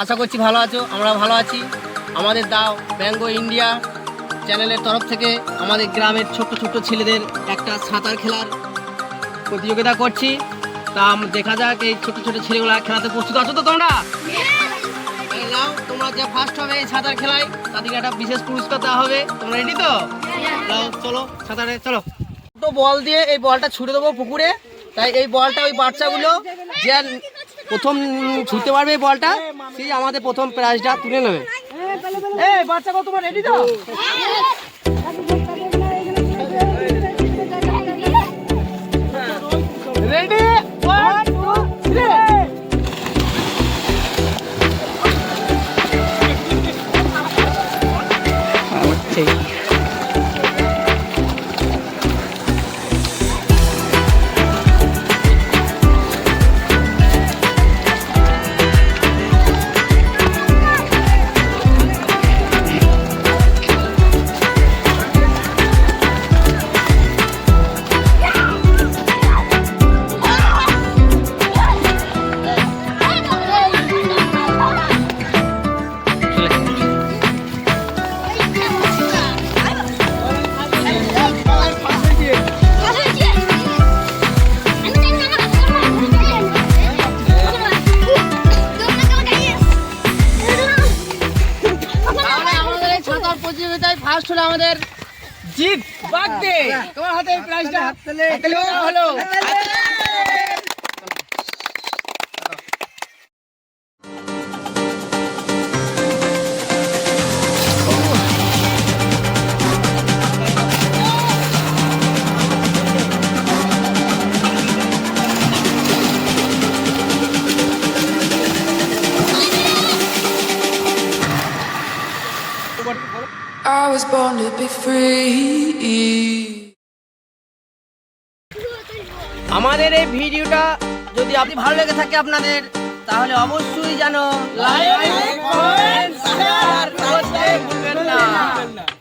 আশা করছি ভালো আছো, আমরা ভালো আছি। আমাদের দাও ব্যঙ্গ ইন্ডিয়া চ্যানেলের তরফ থেকে আমাদের গ্রামের ছোট্ট ছোট্ট ছেলেদের একটা সাঁতার খেলার প্রতিযোগিতা করছি। তা দেখা যাক এই ছোট ছোট ছেলেগুলো খেলাতে প্রস্তুত আছো তো তোমরা? নাও, তোমরা যে ফার্স্ট হবে এই সাঁতার খেলায় তাদেরকে একটা বিশেষ পুরস্কার দেওয়া হবে। তোমরা রেডি তো? নাও চলো সাঁতারে চলো। তো বল দিয়ে এই বলটা ছুড়ে দেবো পুকুরে। তাই এই বলটা ওই বাচ্চাগুলো যে প্রথম ছুটতে পারবে এই বলটা, সেই আমাদের প্রথম প্রাইজটা তুলে নেবে। এই বাচ্চাগুলো তোমার রেডি তো? রেডি, 1 2 3। প্রতিযোগিতায় ফার্স্ট হলো আমাদের জিৎ বাগদে। তোমার হাতে এই প্রাইজটা হলো। I was born to be free. আমাদের এই ভিডিওটা যদি আপনি ভালো লেগে থাকে আপনাদের, তাহলে অবশ্যই যেন লাইক কমেন্ট শেয়ার করতে ভুলবেন না।